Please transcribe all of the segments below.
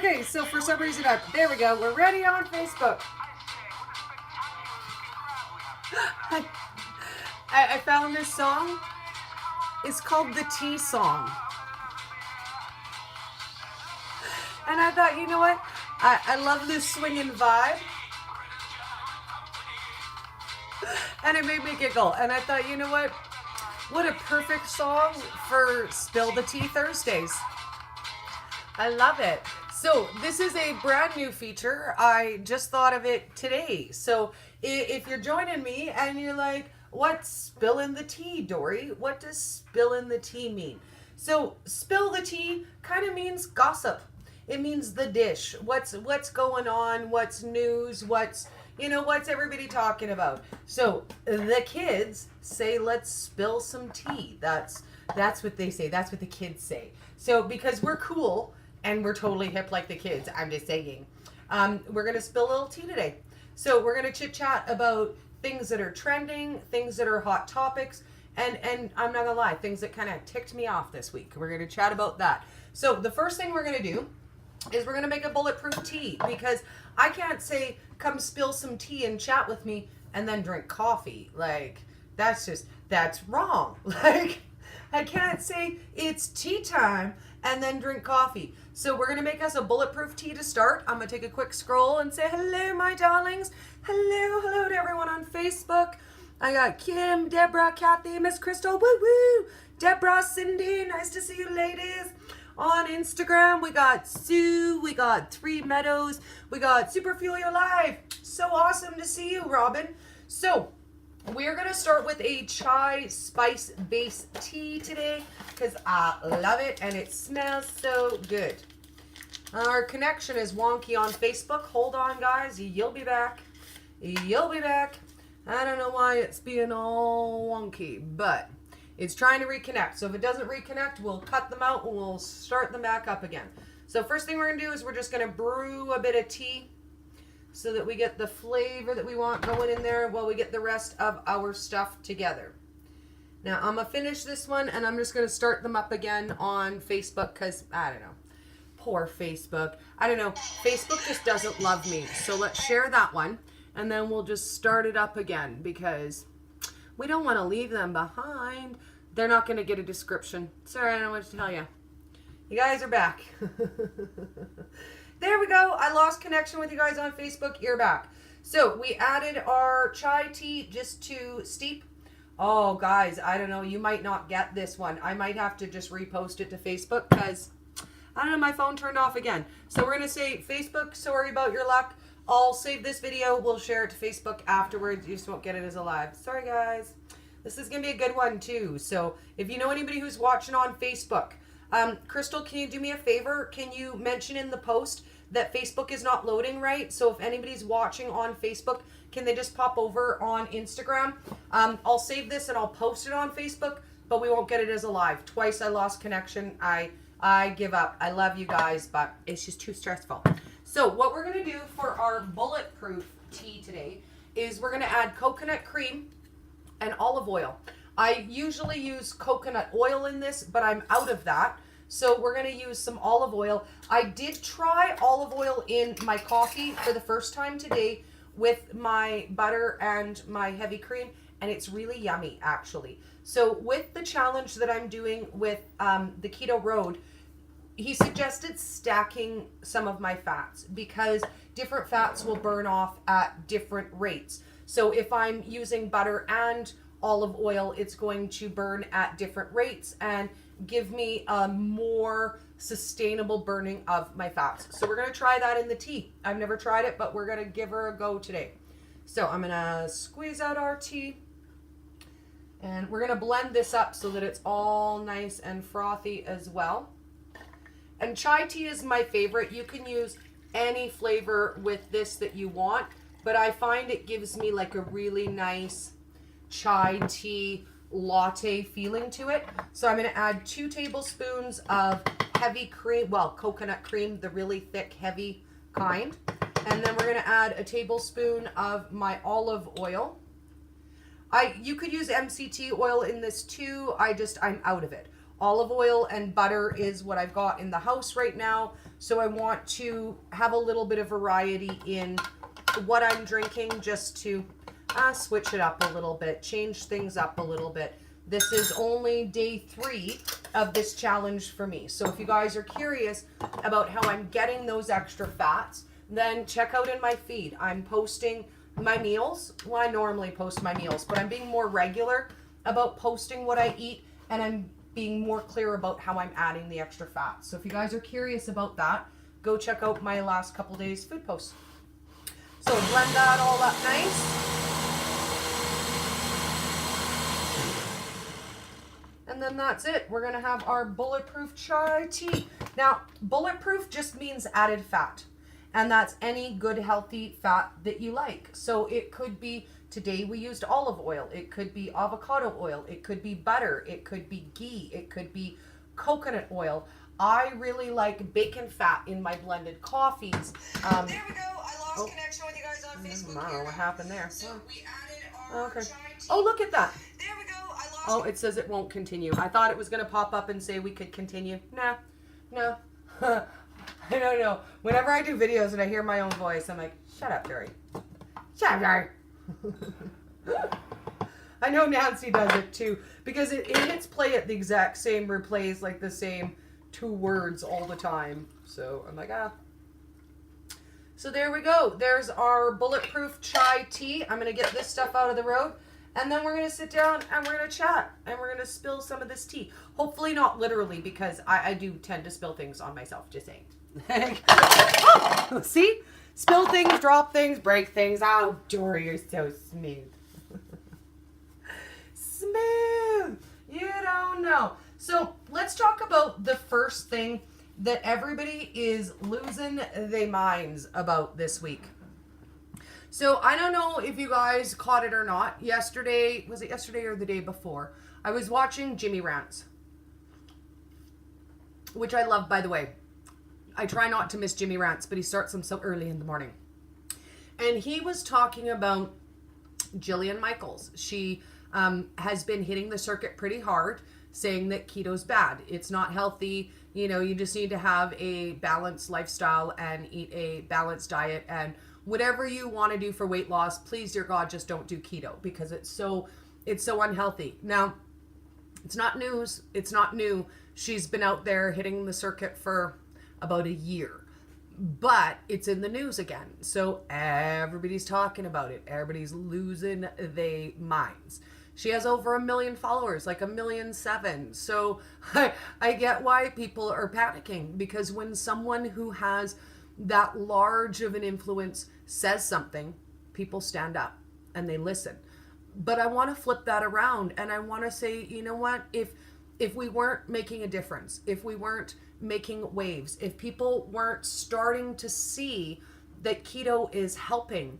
Okay, so for some reason, there we go. We're ready on Facebook. I found this song. It's called the Tea Song. And I thought, you know what? I love this swinging vibe. And it made me giggle. And I thought, you know what? What a perfect song for Spill the Tea Thursdays. I love it. So this is a brand new feature. I just thought of it today. So if you're joining me and you're like, what's spilling the tea, Dori? What does spilling the tea mean? So spill the tea kind of means gossip. It means the dish. What's going on? What's news? What's everybody talking about? So the kids say, let's spill some tea. That's what they say. That's what the kids say. So because we're cool and we're totally hip like the kids, I'm just saying, we're going to spill a little tea today. So we're going to chit chat about things that are trending, things that are hot topics, and I'm not going to lie, things that kind of ticked me off this week. We're going to chat about that. So the first thing we're going to do is we're going to make a bulletproof tea, because I can't say, come spill some tea and chat with me and then drink coffee. Like, that's wrong. Like, I can't say it's tea time and then drink coffee. So we're going to make us a bulletproof tea to start. I'm going to take a quick scroll and say, hello, my darlings. Hello to everyone on Facebook. I got Kim, Deborah, Kathy, Miss Crystal, woo-woo. Deborah, Cindy, nice to see you ladies. On Instagram, we got Sue, we got Three Meadows, we got Super Fuel Your Life. So awesome to see you, Robin. So we're going to start with a chai spice based tea today, because I love it and it smells so good. Our connection is wonky on Facebook. Hold on, guys. You'll be back. You'll be back. I don't know why it's being all wonky, but it's trying to reconnect. So if it doesn't reconnect, we'll cut them out and we'll start them back up again. So first thing we're going to do is we're just going to brew a bit of tea so that we get the flavor that we want going in there while we get the rest of our stuff together. Now I'm going to finish this one and I'm just going to start them up again on Facebook, because I don't know. Poor Facebook. I don't know. Facebook just doesn't love me. So let's share that one and then we'll just start it up again, because we don't want to leave them behind. They're not going to get a description. Sorry, I don't know what to tell you. You guys are back. There we go. I lost connection with you guys on Facebook. You're back. So we added our chai tea just to steep. Oh, guys, I don't know. You might not get this one. I might have to just repost it to Facebook, because I don't know, my phone turned off again. So we're going to say, Facebook, sorry about your luck. I'll save this video. We'll share it to Facebook afterwards. You just won't get it as a live. Sorry, guys. This is going to be a good one, too. So if you know anybody who's watching on Facebook, Crystal, can you do me a favor? Can you mention in the post that Facebook is not loading right? So if anybody's watching on Facebook, can they just pop over on Instagram? I'll save this and I'll post it on Facebook, but we won't get it as a live. Twice I lost connection. I give up. I love you guys, but it's just too stressful. So what we're going to do for our bulletproof tea today is we're going to add coconut cream and olive oil. I usually use coconut oil in this, but I'm out of that. So we're going to use some olive oil. I did try olive oil in my coffee for the first time today with my butter and my heavy cream, and it's really yummy, actually. So with the challenge that I'm doing with the Keto Road, he suggested stacking some of my fats, because different fats will burn off at different rates. So if I'm using butter and olive oil, it's going to burn at different rates and give me a more sustainable burning of my fats. So we're going to try that in the tea. I've never tried it, but we're going to give her a go today. So I'm going to squeeze out our tea, and we're going to blend this up so that it's all nice and frothy as well. And chai tea is my favorite. You can use any flavor with this that you want, but I find it gives me like a really nice chai tea latte feeling to it. So I'm going to add 2 tablespoons of heavy cream, well, coconut cream, the really thick, heavy kind. And then we're going to add a tablespoon of my olive oil. You could use MCT oil in this too. I'm out of it. Olive oil and butter is what I've got in the house right now. So I want to have a little bit of variety in what I'm drinking, just to switch it up a little bit, change things up a little bit. This is only day 3 of this challenge for me. So if you guys are curious about how I'm getting those extra fats, then check out in my feed. I'm posting my meals. Well, I normally post my meals, but I'm being more regular about posting what I eat, and I'm being more clear about how I'm adding the extra fats. So if you guys are curious about that, go check out my last couple days food posts. So blend that all up nice. And then that's it. We're going to have our bulletproof chai tea. Now, bulletproof just means added fat. And that's any good, healthy fat that you like. So it could be, today we used olive oil. It could be avocado oil. It could be butter. It could be ghee. It could be coconut oil. I really like bacon fat in my blended coffees. There we go. I lost connection with you guys on Facebook. I don't know what happened there. So we added our chai tea. Oh, look at that. There we go. I lost. Oh, it says it won't continue. I thought it was going to pop up and say we could continue. Nah, no. I don't know. Whenever I do videos and I hear my own voice, I'm like, shut up, Dori. Shut up, Dori. I know Nancy does it too, because it hits play at the exact same, replays like the same 2 words all the time. So I'm like, So there we go. There's our bulletproof chai tea. I'm going to get this stuff out of the road. And then we're going to sit down and we're going to chat. And we're going to spill some of this tea. Hopefully not literally, because I do tend to spill things on myself. Just saying. Oh, see? Spill things, drop things, break things. Oh, Dori, you're so smooth. Smooth. You don't know. So let's talk about the first thing that everybody is losing their minds about this week. So I don't know if you guys caught it or not. Yesterday, was it yesterday or the day before? I was watching Jimmy Rants, which I love, by the way. I try not to miss Jimmy Rants, but he starts them so early in the morning. And he was talking about Jillian Michaels. She has been hitting the circuit pretty hard, saying that keto's bad. It's not healthy. You know, you just need to have a balanced lifestyle and eat a balanced diet, and whatever you want to do for weight loss, please, dear God, just don't do keto, because it's so unhealthy. Now, it's not news. It's not new. She's been out there hitting the circuit for about a year, but it's in the news again. So everybody's talking about it. Everybody's losing their minds. She has over 1 million followers, like 1.7 million. So I get why people are panicking, because when someone who has that large of an influence says something, people stand up and they listen. But I want to flip that around, and I want to say, you know what? If we weren't making a difference, if we weren't making waves, if people weren't starting to see that keto is helping,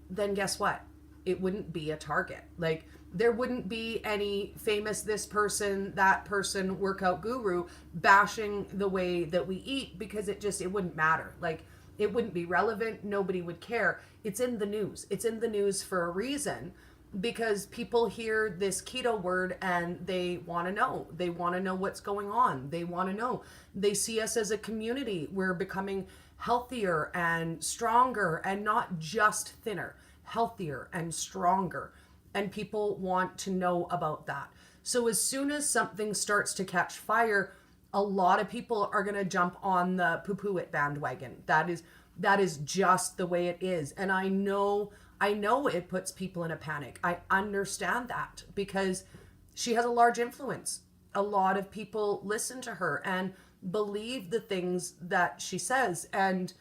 then guess what? It wouldn't be a target. Like, there wouldn't be any famous this person, that person, workout guru bashing the way that we eat, because it wouldn't matter. Like, it wouldn't be relevant. Nobody would care. It's in the news. It's in the news for a reason, because people hear this keto word and they want to know. They want to know what's going on. They want to know. They see us as a community. We're becoming healthier and stronger, and not just thinner, healthier and stronger. And people want to know about that. So as soon as something starts to catch fire, a lot of people are going to jump on the poo-poo it bandwagon. That is just the way it is. And I know it puts people in a panic. I understand that, because she has a large influence. A lot of people listen to her and believe the things that she says. And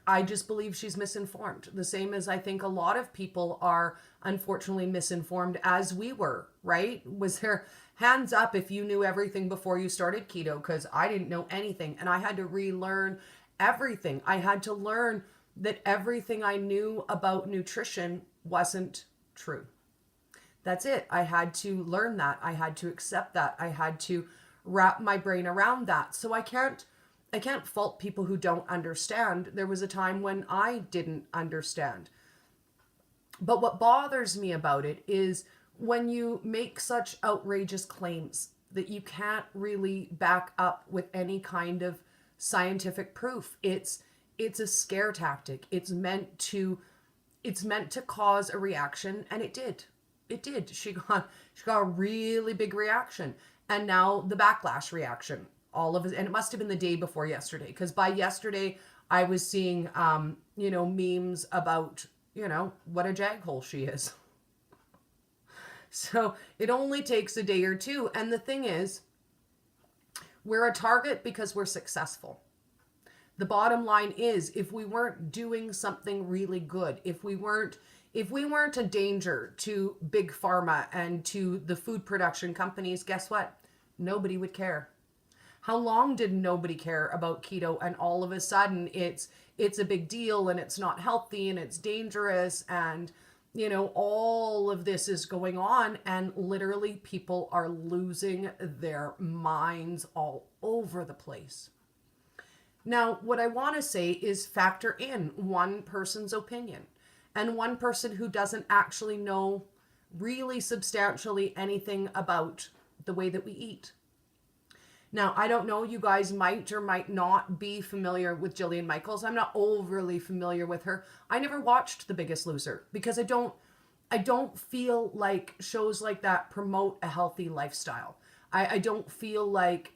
I just believe she's misinformed. The same as I think a lot of people are unfortunately misinformed, as we were, right? Was there hands up if you knew everything before you started keto? Because I didn't know anything, and I had to relearn everything. I had to learn that everything I knew about nutrition wasn't true. That's it. I had to learn that. I had to accept that. I had to wrap my brain around that. So I can't fault people who don't understand. There was a time when I didn't understand. But what bothers me about it is when you make such outrageous claims that you can't really back up with any kind of scientific proof. It's a scare tactic. It's meant to cause a reaction, and it did. It did. She got a really big reaction, and now the backlash reaction. All of it, and it must have been the day before yesterday, because by yesterday I was seeing memes about what a jaghole she is. So it only takes a day or two, and the thing is, we're a target because we're successful. The bottom line is, if we weren't doing something really good, if we weren't a danger to big pharma and to the food production companies, guess what? Nobody would care. How long did nobody care about keto, and all of a sudden it's a big deal, and it's not healthy, and it's dangerous, and all of this is going on, and literally people are losing their minds all over the place. Now, what I want to say is factor in one person's opinion, and one person who doesn't actually know really substantially anything about the way that we eat. Now, I don't know, you guys might or might not be familiar with Jillian Michaels. I'm not overly familiar with her. I never watched The Biggest Loser because I don't feel like shows like that promote a healthy lifestyle. I don't feel like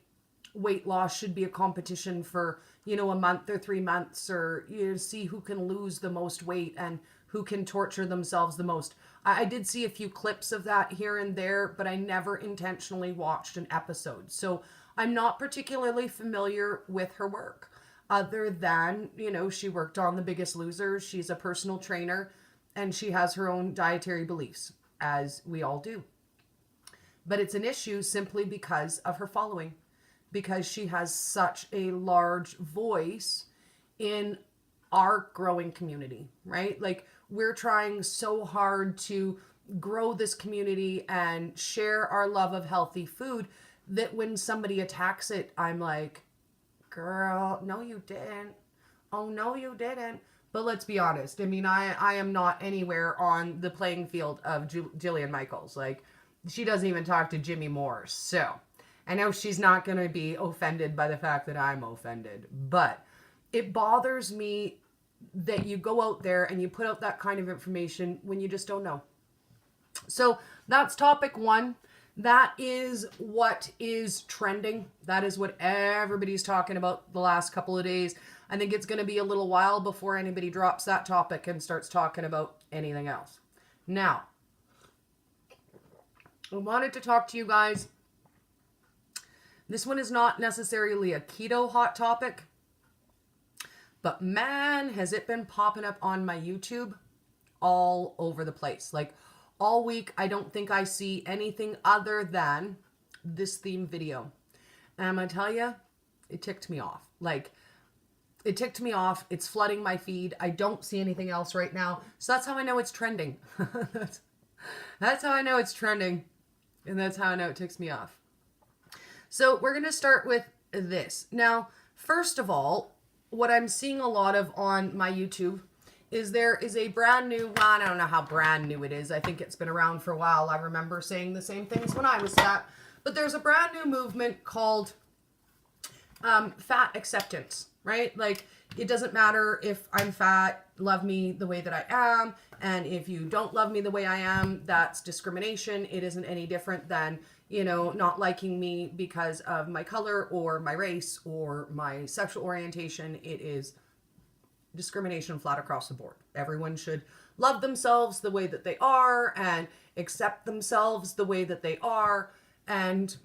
weight loss should be a competition for, a month or 3 months, or see who can lose the most weight and who can torture themselves the most. I did see a few clips of that here and there, but I never intentionally watched an episode. So I'm not particularly familiar with her work, other than, she worked on The Biggest Loser. She's a personal trainer, and she has her own dietary beliefs, as we all do. But it's an issue simply because of her following, because she has such a large voice in our growing community, right? Like, we're trying so hard to grow this community and share our love of healthy food, that when somebody attacks it, I'm like, girl, no you didn't. Oh, no you didn't. But let's be honest. I mean, I am not anywhere on the playing field of Jillian Michaels. Like, she doesn't even talk to Jimmy Moore. So I know she's not going to be offended by the fact that I'm offended. But it bothers me that you go out there and you put out that kind of information when you just don't know. So that's topic one. That is what is trending. That is what everybody's talking about the last couple of days. I think it's going to be a little while before anybody drops that topic and starts talking about anything else. Now, I wanted to talk to you guys. This one is not necessarily a keto hot topic, but man, has it been popping up on my YouTube all over the place. Like, all week, I don't think I see anything other than this theme video. And I'm going to tell you, it ticked me off. Like, it ticked me off. It's flooding my feed. I don't see anything else right now. So that's how I know it's trending. That's how I know it's trending. And that's how I know it ticks me off. So we're going to start with this. Now, first of all, what I'm seeing a lot of on my YouTube is there is a brand new, well, I don't know how brand new it is. I think it's been around for a while. I remember saying the same things when I was fat. But there's a brand new movement called fat acceptance, right? Like, it doesn't matter if I'm fat, love me the way that I am. And if you don't love me the way I am, that's discrimination. It isn't any different than, not liking me because of my color or my race or my sexual orientation. It is discrimination flat across the board. Everyone should love themselves the way that they are and accept themselves the way that they are. And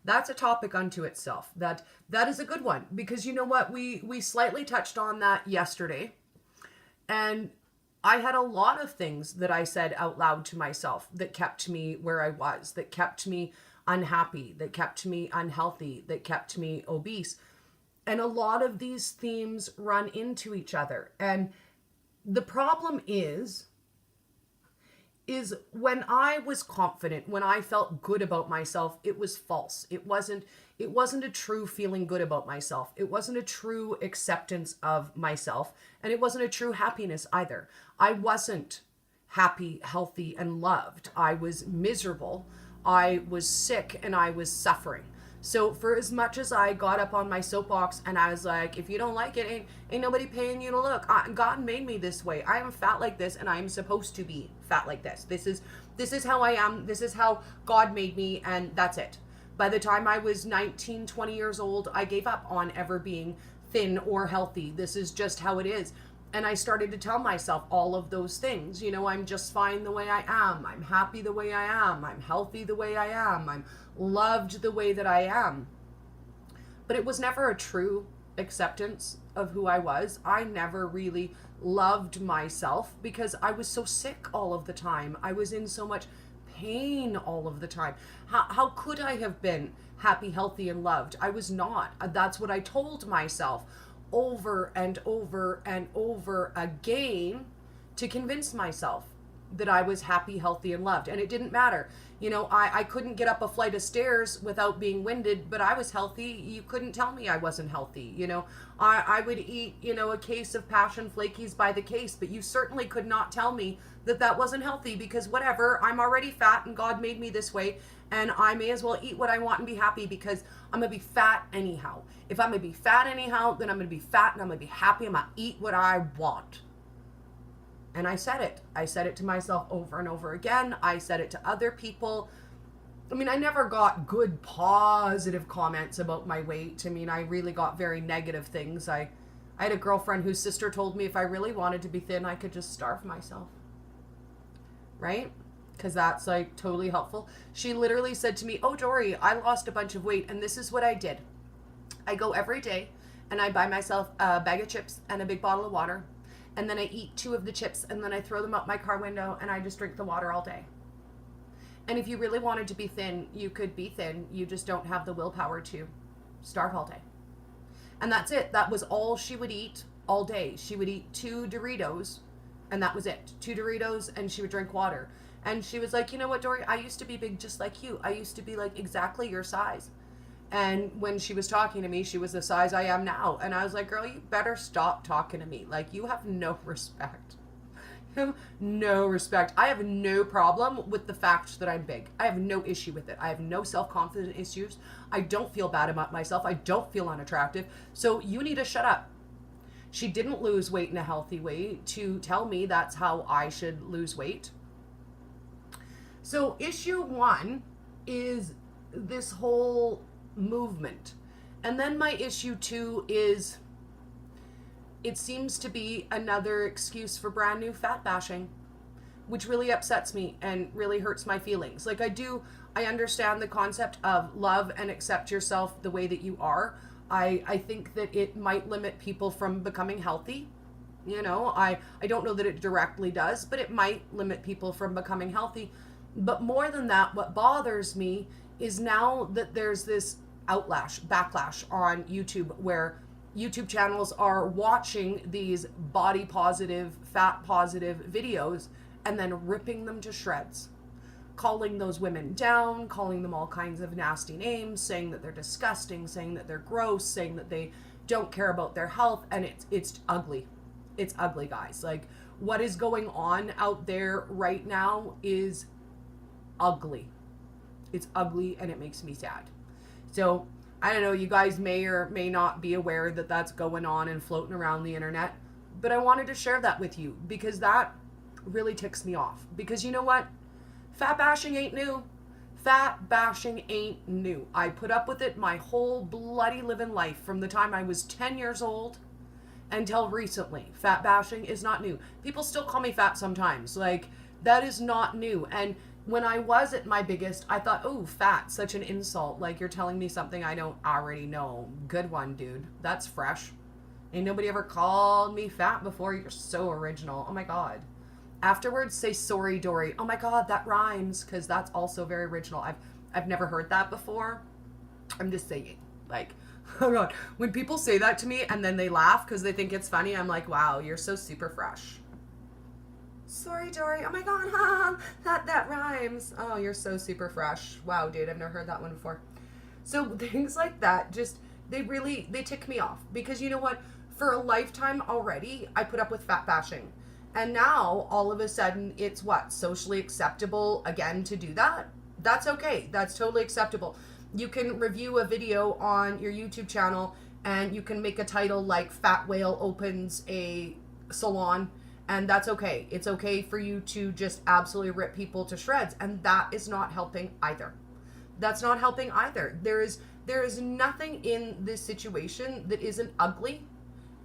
that's a topic unto itself. That is a good one, because you know what? We slightly touched on that yesterday. And I had a lot of things that I said out loud to myself that kept me where I was, that kept me unhappy, that kept me unhealthy, that kept me obese. And a lot of these themes run into each other. And the problem is when I was confident, when I felt good about myself, it was false. It wasn't a true feeling good about myself. It wasn't a true acceptance of myself. And it wasn't a true happiness either. I wasn't happy, healthy, and loved. I was miserable. I was sick and I was suffering. So for as much as I got up on my soapbox and I was like, if you don't like it, ain't nobody paying you to look. God made me this way. I am fat like this, and I am supposed to be fat like this. This is how I am. This is how God made me, and that's it. By the time I was 19, 20 years old, I gave up on ever being thin or healthy. This is just how it is. And I started to tell myself all of those things. You know, I'm just fine the way I am. I'm happy the way I am. I'm healthy the way I am. I'm loved the way that I am. But it was never a true acceptance of who I was. I never really loved myself because I was so sick all of the time. I was in so much pain all of the time. How could I have been happy, healthy, and loved? I was not. That's what I told myself over and over and over again to convince myself that I was happy, healthy, and loved. And it didn't matter. You know, I couldn't get up a flight of stairs without being winded, but I was healthy. You couldn't tell me I wasn't healthy. You know, I would eat, you know, a case of passion flakies by the case, but you certainly could not tell me that that wasn't healthy, because whatever, I'm already fat and God made me this way, and I may as well eat what I want and be happy because I'm going to be fat anyhow. If I'm going to be fat anyhow, then I'm going to be fat and I'm going to be happy. I'm going to eat what I want. And I said it. I said it to myself over and over again. I said it to other people. I mean, I never got good, positive comments about my weight. I mean, I really got very negative things. I had a girlfriend whose sister told me if I really wanted to be thin, I could just starve myself. Right? Because that's like totally helpful. She literally said to me, oh, Dori, I lost a bunch of weight and this is what I did. I go every day and I buy myself a bag of chips and a big bottle of water. And then I eat 2 of the chips and then I throw them out my car window and I just drink the water all day. And if you really wanted to be thin, you could be thin. You just don't have the willpower to starve all day. And that's it. That was all she would eat all day. She would eat 2 Doritos and that was it. 2 Doritos and she would drink water. And she was like, you know what, Dori, I used to be big just like you. I used to be like exactly your size. And when she was talking to me, she was the size I am now. And I was like, girl, you better stop talking to me. Like, you have no respect. You have no respect. I have no problem with the fact that I'm big. I have no issue with it. I have no self-confidence issues. I don't feel bad about myself. I don't feel unattractive. So you need to shut up. She didn't lose weight in a healthy way to tell me that's how I should lose weight. So issue 1 is this whole movement. And then my issue 2 is it seems to be another excuse for brand new fat bashing, which really upsets me and really hurts my feelings. Like, I understand the concept of love and accept yourself the way that you are. I think that it might limit people from becoming healthy. You know, I don't know that it directly does, but it might limit people from becoming healthy. But more than that, what bothers me is now that there's this backlash on YouTube where YouTube channels are watching these body positive, fat positive videos and then ripping them to shreds, calling those women down, calling them all kinds of nasty names, saying that they're disgusting, saying that they're gross, saying that they don't care about their health, and it's ugly. It's ugly, guys. Like, what is going on out there right now is ugly. It's ugly and it makes me sad. So, I don't know, you guys may or may not be aware that that's going on and floating around the internet, but I wanted to share that with you because that really ticks me off. Because you know what? Fat bashing ain't new. Fat bashing ain't new. I put up with it my whole bloody living life from the time I was 10 years old until recently. Fat bashing is not new. People still call me fat sometimes. Like, that is not new. And when I was at my biggest, I thought, oh, fat, such an insult. Like, you're telling me something I don't already know. Good one, dude. That's fresh. Ain't nobody ever called me fat before. You're so original. Oh my God. Afterwards, say sorry, Dori. Oh my God, that rhymes, because that's also very original. I've never heard that before. I'm just saying. Like, oh God. When people say that to me and then they laugh because they think it's funny, I'm like, wow, you're so super fresh. Sorry, Dori. Oh my God, that rhymes. Oh, you're so super fresh. Wow, dude, I've never heard that one before. So things like that just, they tick me off. Because you know what? For a lifetime already, I put up with fat bashing. And now, all of a sudden, it's what? Socially acceptable again to do that? That's okay. That's totally acceptable. You can review a video on your YouTube channel and you can make a title like Fat Whale Opens a Salon, and that's okay. It's okay for you to just absolutely rip people to shreds, and that is not helping either. That's not helping either. There is nothing in this situation that isn't ugly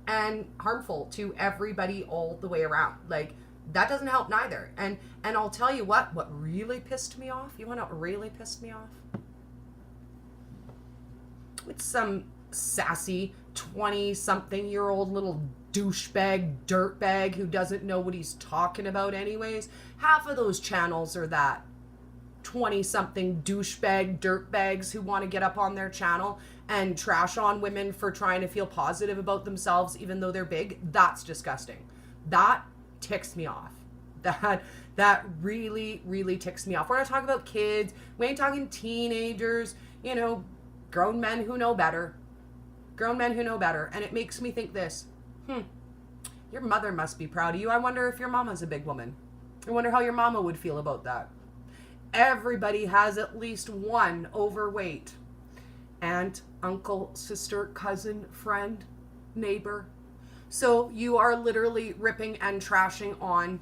and harmful to everybody all the way around. Like, that doesn't help neither. And I'll tell you what really pissed me off. You want to know what really pissed me off? It's some sassy 20-something-year-old little douchebag, dirtbag who doesn't know what he's talking about anyways. Half of those channels are that. 20-something douchebag dirtbags who want to get up on their channel and trash on women for trying to feel positive about themselves even though they're big. That's disgusting. That ticks me off. That really, really ticks me off. We're not talking about kids. We ain't talking teenagers. You know, grown men who know better. Grown men who know better. And it makes me think this. Your mother must be proud of you. I wonder if your mama's a big woman. I wonder how your mama would feel about that. Everybody has at least one overweight aunt, uncle, sister, cousin, friend, neighbor. So you are literally ripping and trashing on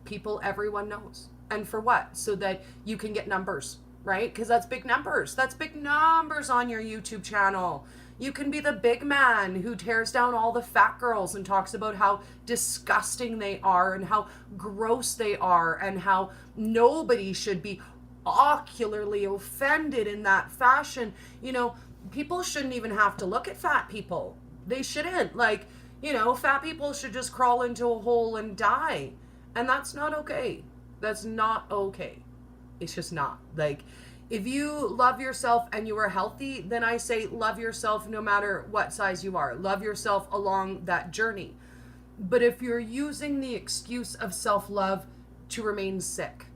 people everyone knows. And for what? So that you can get numbers, right? Because that's big numbers. That's big numbers on your YouTube channel. You can be the big man who tears down all the fat girls and talks about how disgusting they are and how gross they are and how nobody should be ocularly offended in that fashion. You know, people shouldn't even have to look at fat people. They shouldn't. Like, you know, fat people should just crawl into a hole and die. And that's not okay. That's not okay. It's just not. Like, if you love yourself and you are healthy, then I say love yourself no matter what size you are. Love yourself along that journey. But if you're using the excuse of self-love to remain sick,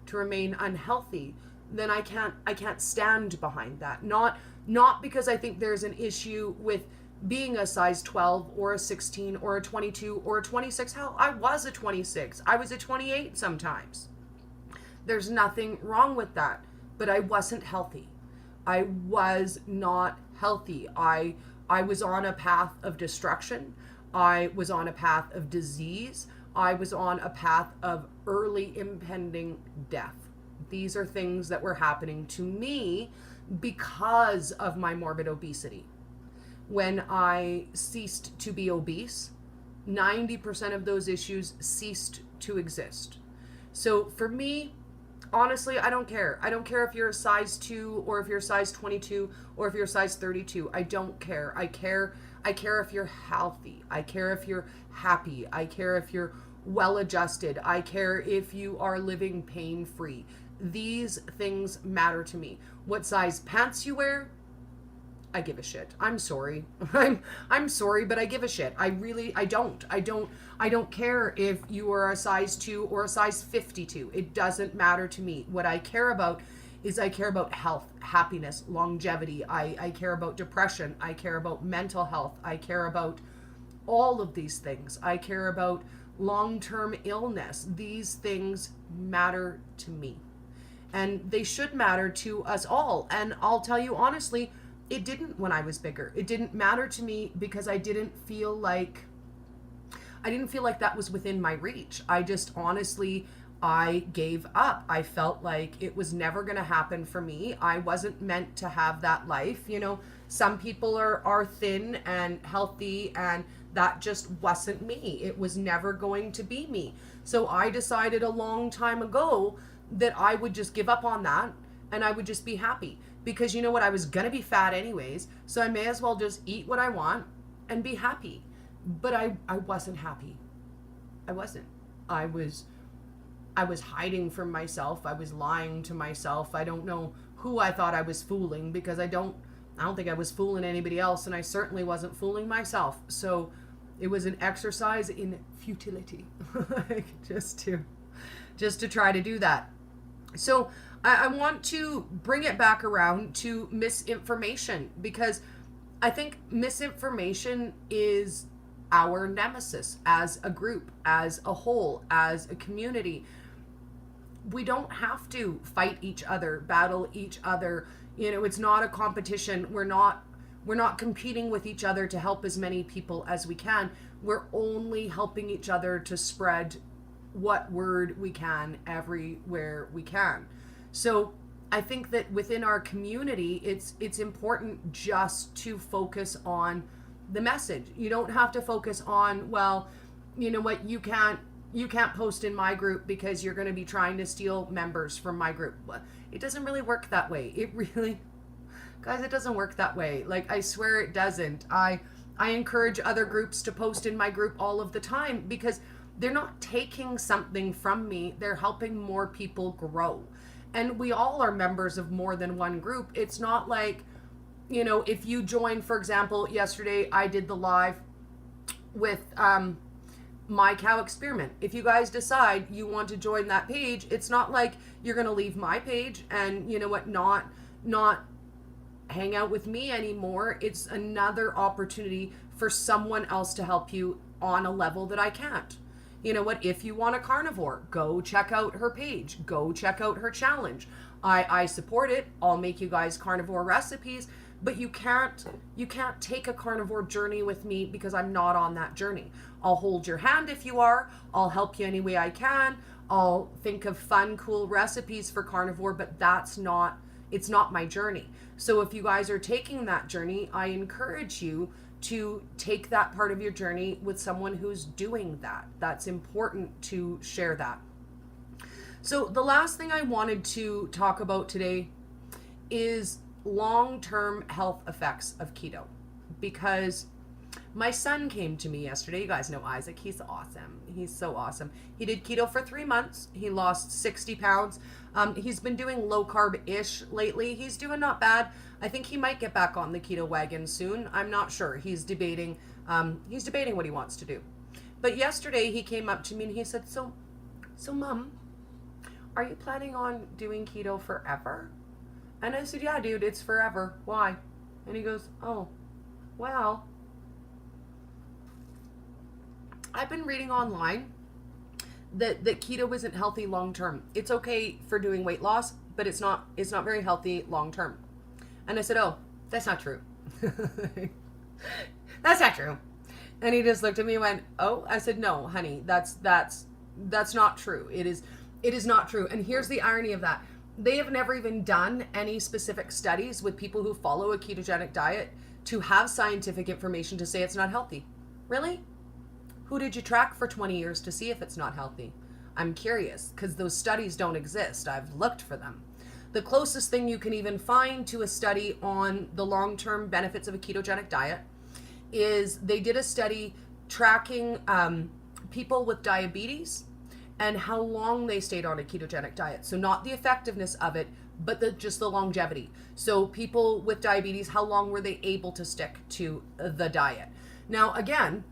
to remain unhealthy, then I can't stand behind that. Not because I think there's an issue with being a size 12 or a 16 or a 22 or a 26. Hell, I was a 26. I was a 28 sometimes. There's nothing wrong with that. But I wasn't healthy. I was not healthy. I was on a path of destruction. I was on a path of disease. I was on a path of early impending death. These are things that were happening to me because of my morbid obesity. When I ceased to be obese, 90% of those issues ceased to exist. So for me, honestly, I don't care. I don't care if you're a size 2 or if you're a size 22 or if you're a size 32. I don't care. I care if you're healthy. I care if you're happy. I care if you're well adjusted. I care if you are living pain-free. These things matter to me. What size pants you wear, I give a shit. I'm sorry. I'm sorry, but I give a shit. I don't care if you are a size 2 or a size 52. It doesn't matter to me. What I care about is I care about health, happiness, longevity. I care about depression. I care about mental health. I care about all of these things. I care about long-term illness. These things matter to me. And they should matter to us all. And I'll tell you honestly, it didn't when I was bigger. It didn't matter to me because I didn't feel like that was within my reach. I just honestly, I gave up. I felt like it was never going to happen for me. I wasn't meant to have that life. You know, some people are thin and healthy, and that just wasn't me. It was never going to be me. So I decided a long time ago that I would just give up on that and I would just be happy. Because you know what, I was gonna be fat anyways, so I may as well just eat what I want and be happy. But I wasn't happy. I wasn't. I was hiding from myself. I was lying to myself. I don't know who I thought I was fooling, because I don't think I was fooling anybody else, and I certainly wasn't fooling myself. So it was an exercise in futility. just to try to do that. So I want to bring it back around to misinformation, because I think misinformation is our nemesis as a group, as a whole, as a community. we don't have to fight each other, battle each other. You know, it's not a competition. We're not competing with each other to help as many people as we can. We're only helping each other to spread what word we can everywhere we can. So I think that within our community, it's important just to focus on the message. You don't have to focus on, well, you know what, you can't post in my group because you're going to be trying to steal members from my group. It doesn't really work that way. Guys, it doesn't work that way. Like, I swear it doesn't. I encourage other groups to post in my group all of the time because they're not taking something from me. They're helping more people grow. And we all are members of more than one group. It's not like, you know, if you join, for example, yesterday I did the live with my cow experiment. If you guys decide you want to join that page, it's not like you're going to leave my page and, you know what, not hang out with me anymore. It's another opportunity for someone else to help you on a level that I can't. You know what, if you want a carnivore, go check out her page, go check out her challenge. I support it. I'll make you guys carnivore recipes, but you can't take a carnivore journey with me because I'm not on that journey. I'll hold your hand if you are. I'll help you any way I can. I'll think of fun, cool recipes for carnivore, but it's not my journey. So if you guys are taking that journey, I encourage you to take that part of your journey with someone who's doing that. That's important to share that. So the last thing I wanted to talk about today is long-term health effects of keto, because my son came to me yesterday. You guys know Isaac. He's awesome. He's so awesome. He did keto for 3 months. He lost 60 pounds. He's been doing low carb-ish lately. He's doing not bad. I think he might get back on the keto wagon soon. I'm not sure. He's debating what he wants to do. But yesterday he came up to me and he said, so Mom, are you planning on doing keto forever? And I said, yeah, dude, it's forever. Why? And he goes, oh, well, I've been reading online that keto isn't healthy long term. It's okay for doing weight loss, but it's not very healthy long term. And I said, oh, that's not true. That's not true. And he just looked at me and went, oh. I said, no, honey, that's not true. It is not true. And here's the irony of that. They have never even done any specific studies with people who follow a ketogenic diet to have scientific information to say it's not healthy. Really? Who did you track for 20 years to see if it's not healthy? I'm curious, because those studies don't exist. I've looked for them. The closest thing you can even find to a study on the long-term benefits of a ketogenic diet is they did a study tracking people with diabetes and how long they stayed on a ketogenic diet. So not the effectiveness of it, but just the longevity. So people with diabetes, how long were they able to stick to the diet? Now, again,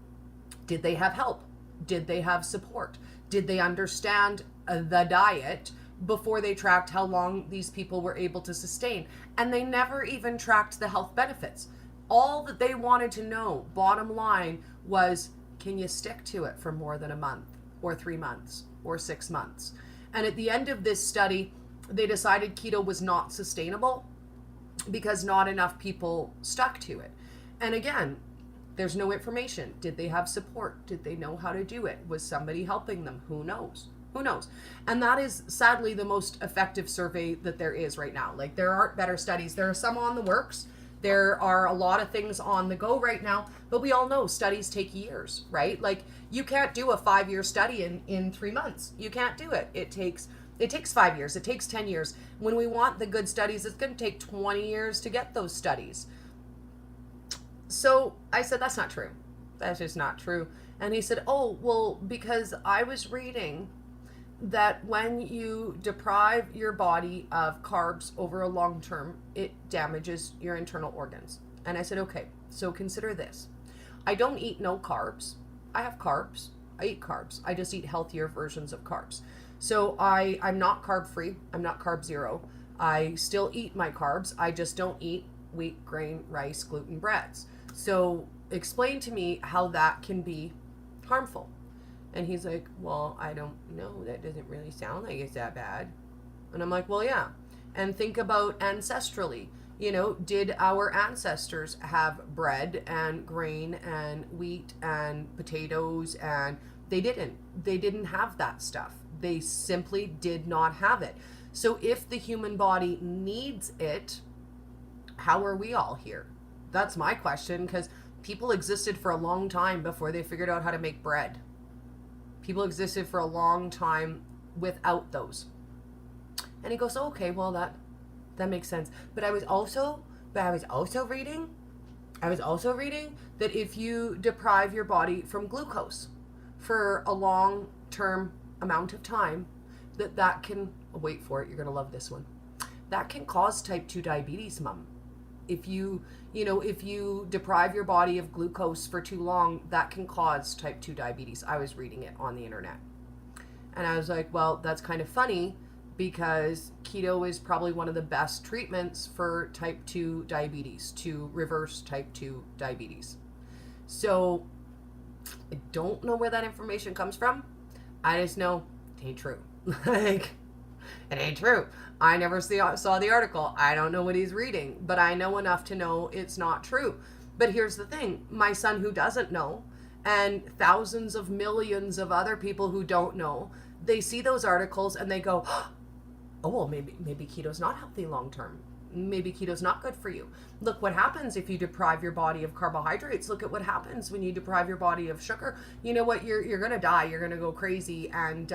did they have help? Did they have support? Did they understand the diet before they tracked how long these people were able to sustain? And they never even tracked the health benefits. All that they wanted to know, bottom line, was, can you stick to it for more than a month or 3 months or 6 months? And at the end of this study, they decided keto was not sustainable because not enough people stuck to it. And again, there's no information. Did they have support? Did they know how to do it? Was somebody helping them? Who knows? Who knows? And that is sadly the most effective survey that there is right now. Like, there aren't better studies. There are some on the works. There are a lot of things on the go right now, but we all know studies take years, right? Like, you can't do a 5-year study in 3 months. You can't do it. It takes 5 years. It takes 10 years. When we want the good studies, it's going to take 20 years to get those studies. So I said, that's not true. That's just not true. And he said, oh, well, because I was reading that when you deprive your body of carbs over a long term, it damages your internal organs. And I said, okay, so consider this. I don't eat no carbs. I have carbs. I eat carbs. I just eat healthier versions of carbs. So I'm not carb free. I'm not carb zero. I still eat my carbs. I just don't eat wheat, grain, rice, gluten, breads. So explain to me how that can be harmful. And he's like, well, I don't know. That doesn't really sound like it's that bad. And I'm like, well, yeah. And think about ancestrally. Did our ancestors have bread and grain and wheat and potatoes? And they didn't. They didn't have that stuff. They simply did not have it. So if the human body needs it, how are we all here? That's my question, because people existed for a long time before they figured out how to make bread. People existed for a long time without those. And he goes, oh, okay, well, that makes sense. But I was also reading that if you deprive your body from glucose for a long-term amount of time, that can, wait for it, you're going to love this one, that can cause type 2 diabetes, Mom. If you deprive your body of glucose for too long, that can cause type 2 diabetes. I was reading it on the internet. And I was like, well, that's kind of funny, because keto is probably one of the best treatments for type 2 diabetes, to reverse type 2 diabetes. So I don't know where that information comes from. I just know it ain't true. Like, it ain't true. I never saw the article. I don't know what he's reading, but I know enough to know it's not true. But here's the thing. My son, who doesn't know, and thousands of millions of other people who don't know, they see those articles and they go, oh, well, maybe keto's not healthy long term. Maybe keto's not good for you. Look what happens if you deprive your body of carbohydrates. Look at what happens when you deprive your body of sugar. You know what? You're gonna die. You're gonna go crazy, and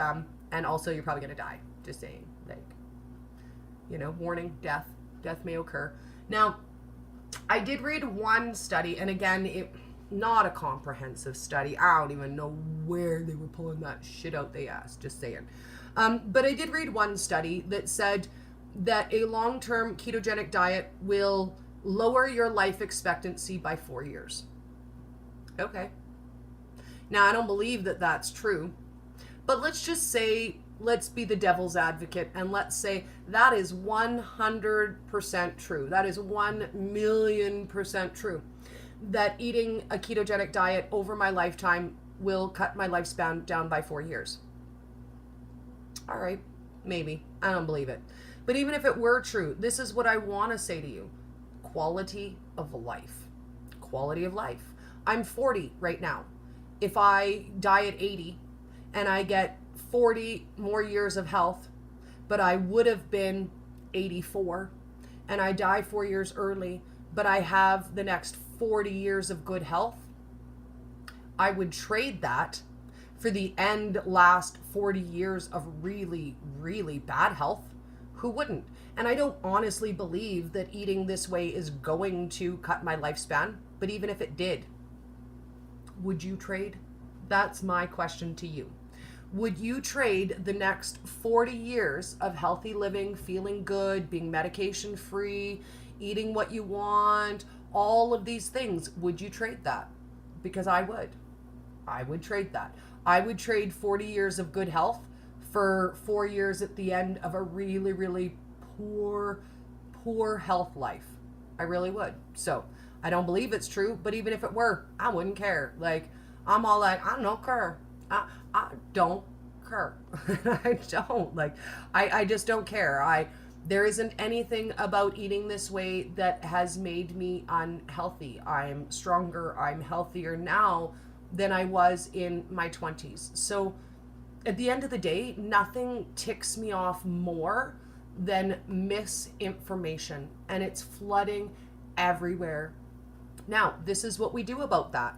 also you're probably gonna die. Just saying, like, warning: death may occur. Now, I did read one study, and again, not a comprehensive study. I don't even know where they were pulling that shit out they asked. Just saying. But I did read one study that said that a long-term ketogenic diet will lower your life expectancy by 4 years. Okay. Now, I don't believe that that's true, but let's just say, let's be the devil's advocate, and let's say that is 100% true. That is 1,000,000% true. That eating a ketogenic diet over my lifetime will cut my lifespan down by 4 years. All right, maybe. I don't believe it. But even if it were true, this is what I want to say to you. Quality of life. Quality of life. I'm 40 right now. If I die at 80 and I get 40 more years of health, but I would have been 84, and I die 4 years early, but I have the next 40 years of good health, I would trade that for the last 40 years of really, really bad health. Who wouldn't? And I don't honestly believe that eating this way is going to cut my lifespan, but even if it did, would you trade? That's my question to you. Would you trade the next 40 years of healthy living, feeling good, being medication free, eating what you want, all of these things, would you trade that? Because I would. I would trade that. I would trade 40 years of good health for 4 years at the end of a really, really poor health life. I really would. So I don't believe it's true, but even if it were, I wouldn't care. Like, I'm all like, I don't care. I don't care. I don't. Like, I just don't care. There isn't anything about eating this way that has made me unhealthy. I'm stronger, I'm healthier now than I was in my 20s. So at the end of the day, nothing ticks me off more than misinformation, and it's flooding everywhere. Now, this is what we do about that.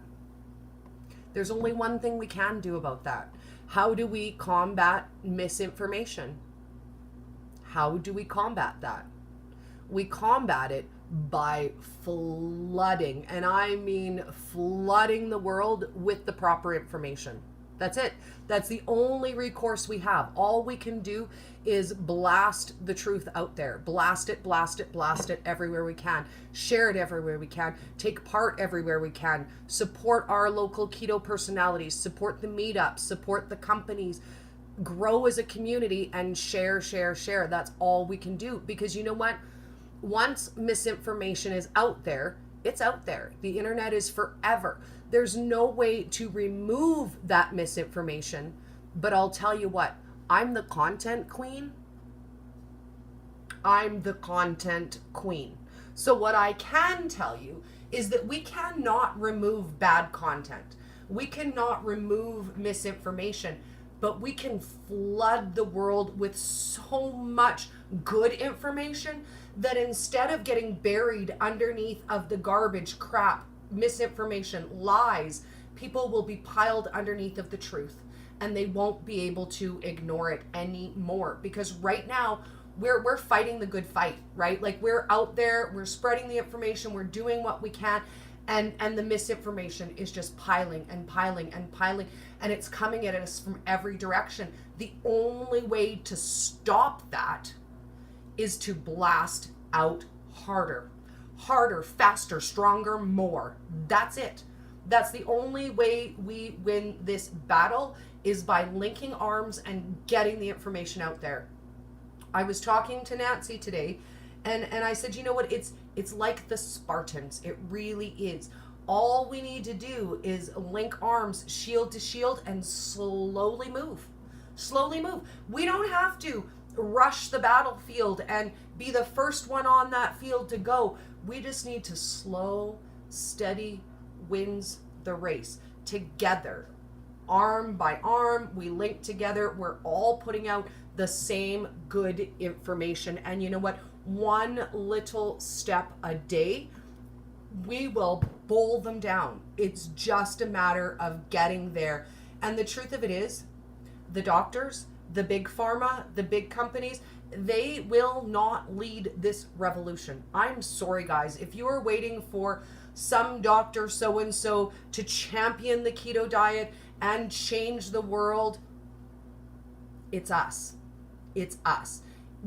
There's only one thing we can do about that. How do we combat misinformation? How do we combat that? We combat it by flooding, and I mean flooding the world with the proper information. That's it. That's the only recourse we have. All we can do is blast the truth out there. Blast it, blast it, blast it everywhere we can. Share it everywhere we can. Take part everywhere we can. Support our local keto personalities. Support the meetups. Support the companies. Grow as a community and share. That's all we can do. Because you know what? Once misinformation is out there, It's out there. The internet is forever. There's no way to remove that misinformation. But I'll tell you what, I'm the content queen. I'm the content queen. So what I can tell you is that we cannot remove bad content. We cannot remove misinformation, but we can flood the world with so much good information that instead of getting buried underneath of the garbage, crap, misinformation, lies, people will be piled underneath of the truth, and they won't be able to ignore it anymore. Because right now, we're fighting the good fight, right? Like, we're out there, we're spreading the information, we're doing what we can, and the misinformation is just piling and piling and piling, and it's coming at us from every direction. The only way to stop that is to blast out harder, faster, stronger, more. That's it. That's the only way we win this battle, is by linking arms and getting the information out there. I was talking to Nancy today, and I said, you know what, it's like the Spartans. It really is. All we need to do is link arms, shield to shield, and slowly move. Slowly move. We don't have to rush the battlefield and be the first one on that field to go. We just need to slow, steady wins the race. Together, arm by arm, we link together. We're all putting out the same good information. And you know what? One little step a day, we will bowl them down. It's just a matter of getting there. And the truth of it is, the doctors, the big pharma, the big companies, they will not lead this revolution. I'm sorry, guys. If you are waiting for some doctor so-and-so to champion the keto diet and change the world, it's us. It's us.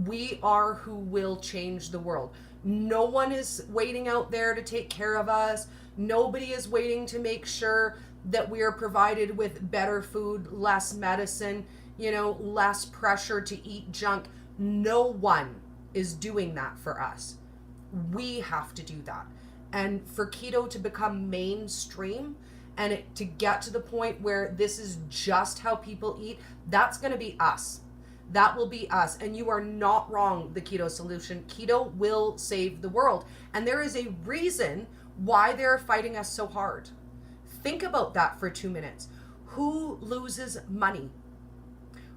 We are who will change the world. No one is waiting out there to take care of us. Nobody is waiting to make sure that we are provided with better food, less medicine, less pressure to eat junk. No one is doing that for us. We have to do that. And for keto to become mainstream and it to get to the point where this is just how people eat, that's going to be us. That will be us. And you are not wrong, the keto solution. Keto will save the world. And there is a reason why they're fighting us so hard. Think about that for 2 minutes. Who loses money?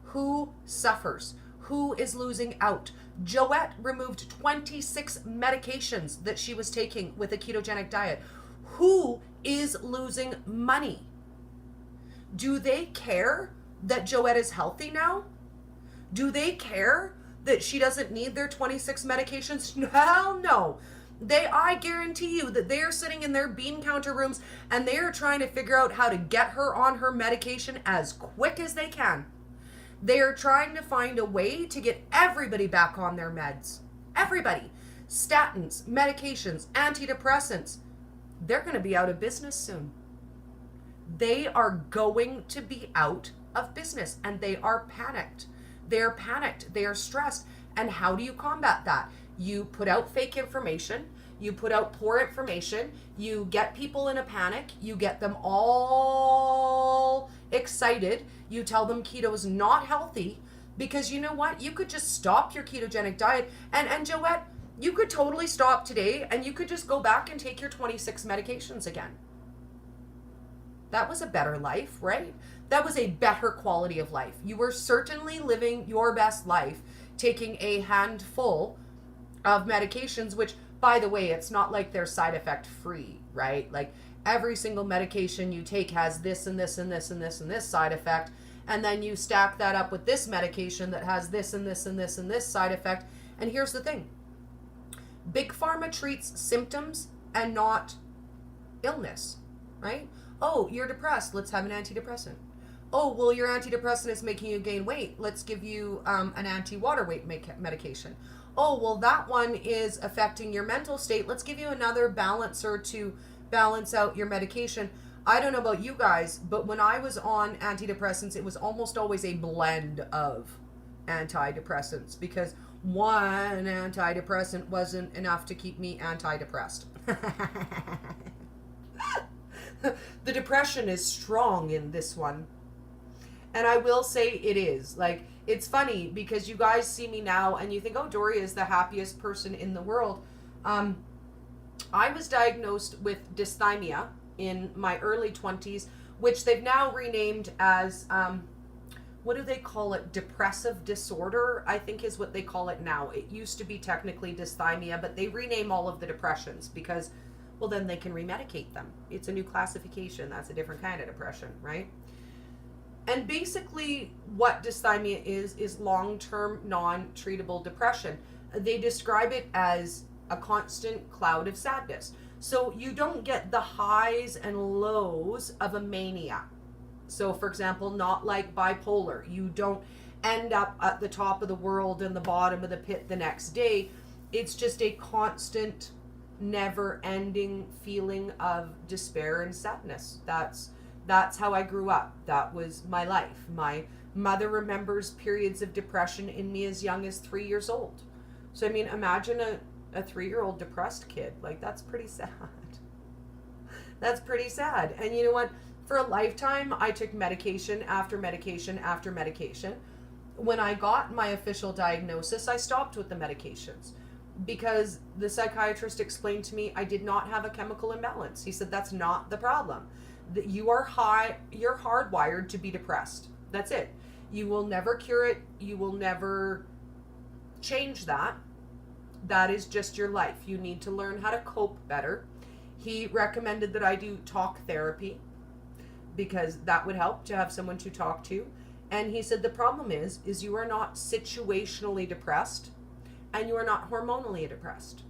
Who suffers? Who is losing out? Joette removed 26 medications that she was taking with a ketogenic diet. Who is losing money? Do they care that Joette is healthy now? Do they care that she doesn't need their 26 medications? Hell no. I guarantee you that they are sitting in their bean counter rooms and they are trying to figure out how to get her on her medication as quick as they can. They are trying to find a way to get everybody back on their meds. Everybody. Statins, medications, antidepressants. They're going to be out of business soon. They are going to be out of business, and they are panicked. They're panicked. They are stressed. And how do you combat that? You put out fake information. You put out poor information. You get people in a panic. You get them all excited. You tell them keto is not healthy, because you know what? You could just stop your ketogenic diet. And Joette, you could totally stop today and you could just go back and take your 26 medications again. That was a better life, right? That was a better quality of life. You were certainly living your best life, taking a handful of medications, which, by the way, it's not like they're side effect free, right? Like, every single medication you take has this and this and this and this and this side effect. And then you stack that up with this medication that has this and this and this and this side effect. And here's the thing. Big Pharma treats symptoms and not illness, right? Oh, you're depressed. Let's have an antidepressant. Oh, well, your antidepressant is making you gain weight. Let's give you an anti-water weight medication. Oh, well, that one is affecting your mental state. Let's give you another balancer to balance out your medication. I don't know about you guys, but when I was on antidepressants, it was almost always a blend of antidepressants, because one antidepressant wasn't enough to keep me antidepressed. the depression is strong in this one. And I will say it is. Like, it's funny because you guys see me now and you think, oh, Dori is the happiest person in the world. I was diagnosed with dysthymia in my early 20s, which they've now renamed as, what do they call it? Depressive disorder, I think is what they call it now. It used to be technically dysthymia, but they rename all of the depressions because, well, then they can remedicate them. It's a new classification. That's a different kind of depression, right? And basically what dysthymia is long-term non-treatable depression. They describe it as a constant cloud of sadness. So you don't get the highs and lows of a mania. So for example, not like bipolar. You don't end up at the top of the world and the bottom of the pit the next day. It's just a constant, never-ending feeling of despair and sadness. That's how I grew up. That was my life. My mother remembers periods of depression in me as young as 3 years old. So, I mean, imagine a 3-year-old depressed kid. Like, that's pretty sad. That's pretty sad. And you know what? For a lifetime, I took medication after medication after medication. When I got my official diagnosis, I stopped with the medications because the psychiatrist explained to me I did not have a chemical imbalance. He said, that's not the problem. That you're hardwired to be depressed. That's it. You will never cure it. You will never change that. That is just your life. You need to learn how to cope better. He recommended that I do talk therapy because that would help to have someone to talk to. And he said the problem is you are not situationally depressed and you are not hormonally depressed.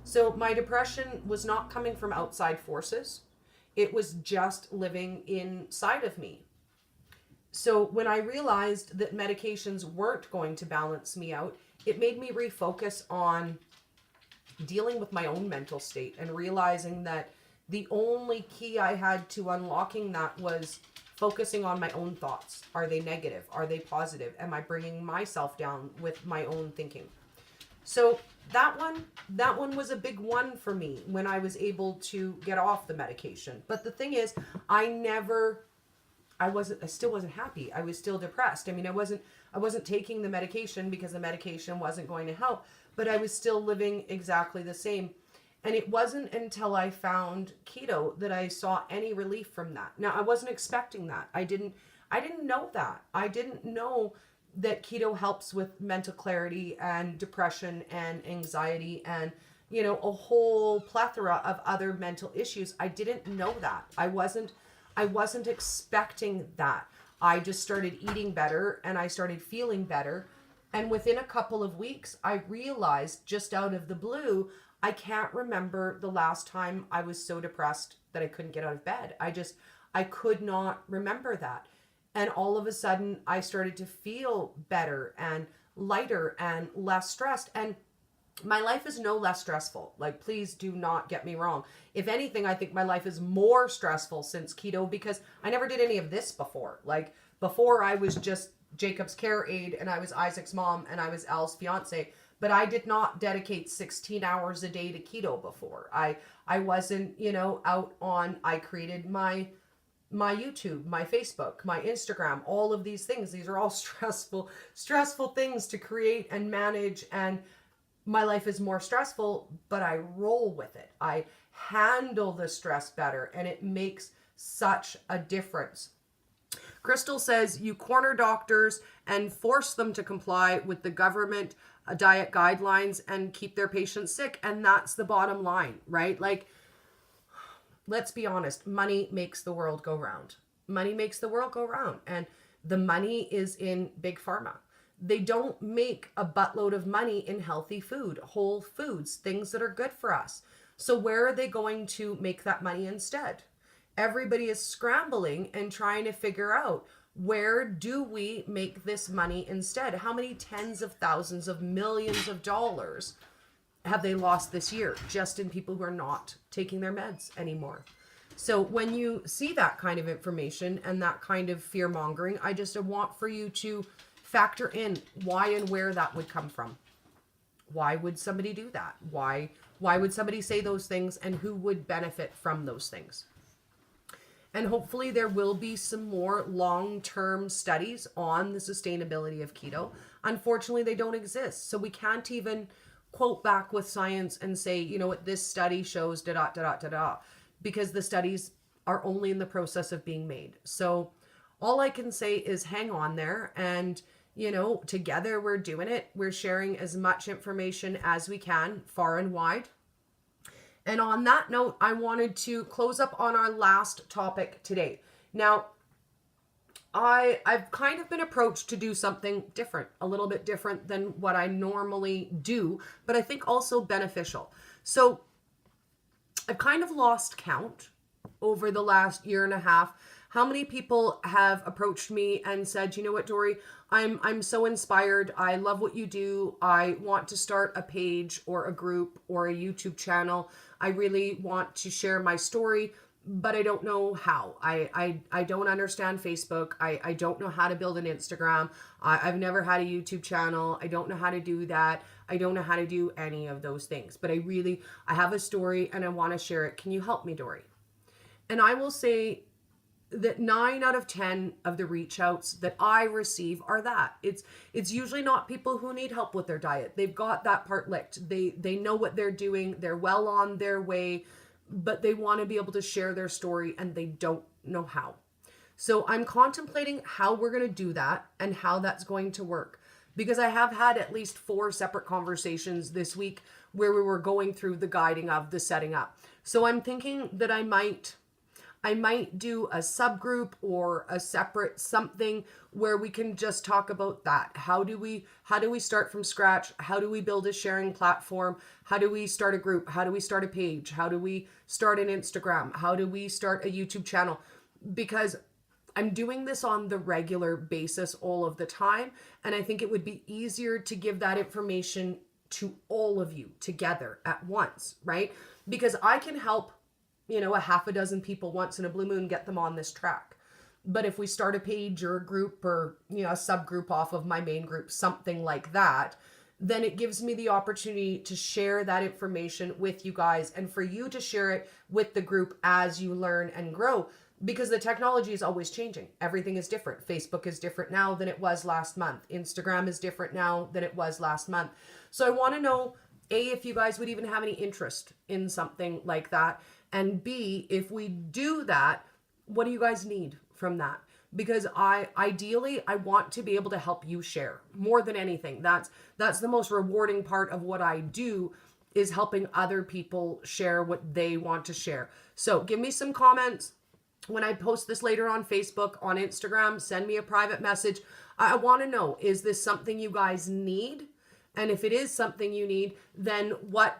So my depression was not coming from outside forces. It was just living inside of me. So when I realized that medications weren't going to balance me out, it made me refocus on dealing with my own mental state and realizing that the only key I had to unlocking that was focusing on my own thoughts. Are they negative? Are they positive? Am I bringing myself down with my own thinking? So that one was a big one for me when I was able to get off the medication. But the thing is, I still wasn't happy. I was still depressed. I mean, I wasn't taking the medication because the medication wasn't going to help, but I was still living exactly the same. And it wasn't until I found keto that I saw any relief from that. Now, I wasn't expecting that. I didn't know that. I didn't know that keto helps with mental clarity and depression and anxiety and, you know, a whole plethora of other mental issues. I didn't know that. I wasn't expecting that. I just started eating better and I started feeling better. And within a couple of weeks, I realized just out of the blue, I can't remember the last time I was so depressed that I couldn't get out of bed. I could not remember that. And all of a sudden, I started to feel better and lighter and less stressed. And my life is no less stressful. Like, please do not get me wrong. If anything, I think my life is more stressful since keto because I never did any of this before. Like, before I was just Jacob's care aide and I was Isaac's mom and I was Al's fiance. But I did not dedicate 16 hours a day to keto before. I wasn't, I created my YouTube, my Facebook, my Instagram, all of these things. These are all stressful things to create and manage. And my life is more stressful, but I roll with it. I handle the stress better and it makes such a difference. Crystal says you corner doctors and force them to comply with the government diet guidelines and keep their patients sick. And that's the bottom line, right? Like, let's be honest, money makes the world go round. Money makes the world go round. And the money is in big pharma. They don't make a buttload of money in healthy food, whole foods, things that are good for us. So where are they going to make that money instead? Everybody is scrambling and trying to figure out, where do we make this money instead? How many tens of thousands of millions of dollars have they lost this year just in people who are not taking their meds anymore? So when you see that kind of information and that kind of fear mongering, I just want for you to factor in why and where that would come from. Why would somebody do that? Why would somebody say those things and who would benefit from those things? And hopefully there will be some more long-term studies on the sustainability of keto. Unfortunately, they don't exist. So we can't even quote back with science and say, you know what, this study shows da da da da da, because the studies are only in the process of being made. So all I can say is hang on there, and you know, together we're doing it. We're sharing as much information as we can, far and wide. And on that note, I wanted to close up on our last topic today. Now, I've kind of been approached to do something different, a little bit different than what I normally do, but I think also beneficial. So I've kind of lost count over the last year and a half how many people have approached me and said, you know what, Dori, I'm so inspired. I love what you do. I want to start a page or a group or a YouTube channel. I really want to share my story, but I don't know how. I don't understand Facebook. I don't know how to build an Instagram. I've never had a YouTube channel. I don't know how to do that. I don't know how to do any of those things, but I have a story and I want to share it. Can you help me, Dori? And I will say that 9 out of 10 of the reach outs that I receive are that. It's usually not people who need help with their diet. They've got that part licked. They know what they're doing. They're well on their way, but they want to be able to share their story and they don't know how. So I'm contemplating how we're going to do that and how that's going to work, because I have had at least 4 separate conversations this week where we were going through the guiding of the setting up. So I'm thinking that I might do a subgroup or a separate something where we can just talk about that. How do we start from scratch? How do we build a sharing platform? How do we start a group? How do we start a page? How do we start an Instagram? How do we start a YouTube channel? Because I'm doing this on the regular basis all of the time, and I think it would be easier to give that information to all of you together at once, right? Because I can help, you know, a half a dozen people once in a blue moon, get them on this track. But if we start a page or a group or, you know, a subgroup off of my main group, something like that, then it gives me the opportunity to share that information with you guys and for you to share it with the group as you learn and grow, because the technology is always changing. Everything is different. Facebook is different now than it was last month. Instagram is different now than it was last month. So I want to know, A, if you guys would even have any interest in something like that. And B, if we do that, what do you guys need from that? Because ideally I want to be able to help you share more than anything. That's the most rewarding part of what I do, is helping other people share what they want to share. So give me some comments when I post this later on Facebook, on Instagram. Send me a private message. I want to know, is this something you guys need? And if it is something you need, then what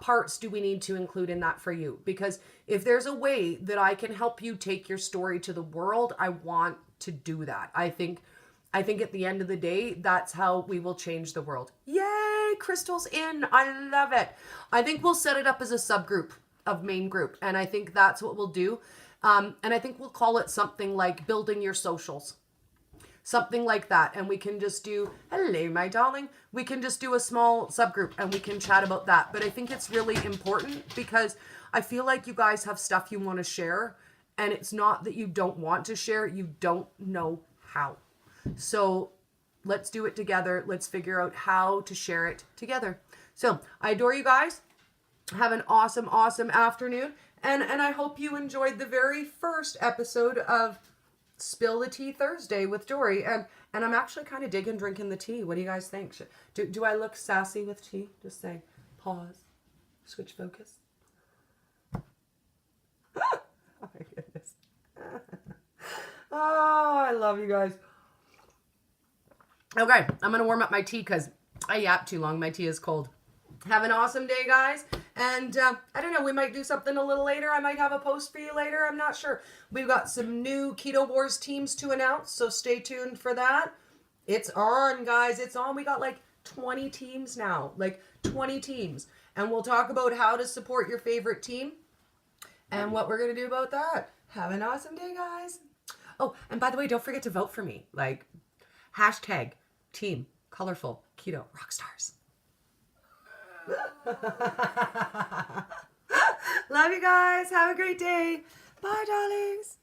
parts do we need to include in that for you? Because if there's a way that I can help you take your story to the world, I want to do that. I think at the end of the day, that's how we will change the world. Yay, Crystal's in. I love it. I think we'll set it up as a subgroup of main group. And I think that's what we'll do. And I think we'll call it something like building your socials. Something like that. And we can just do, hello, my darling. We can just do a small subgroup and we can chat about that. But I think it's really important because I feel like you guys have stuff you want to share. And it's not that you don't want to share, you don't know how. So let's do it together. Let's figure out how to share it together. So I adore you guys. Have an awesome, awesome afternoon. And I hope you enjoyed the very first episode of Spill the Tea Thursday with Dori. And I'm actually kind of digging drinking the tea. What do you guys think? Do I look sassy with tea? Just say, pause, switch focus. Oh my goodness. Oh, I love you guys. Okay, I'm going to warm up my tea because I yapped too long. My tea is cold. Have an awesome day, guys. And I don't know, we might do something a little later. I might have a post for you later. I'm not sure. We've got some new Keto Wars teams to announce, so stay tuned for that. It's on, guys. It's on. We got like 20 teams now, like 20 teams. And we'll talk about how to support your favorite team and what we're going to do about that. Have an awesome day, guys. Oh, and by the way, don't forget to vote for me. Like, hashtag team Colourful Keto Rockstars. Love you guys. Have a great day. Bye, darlings.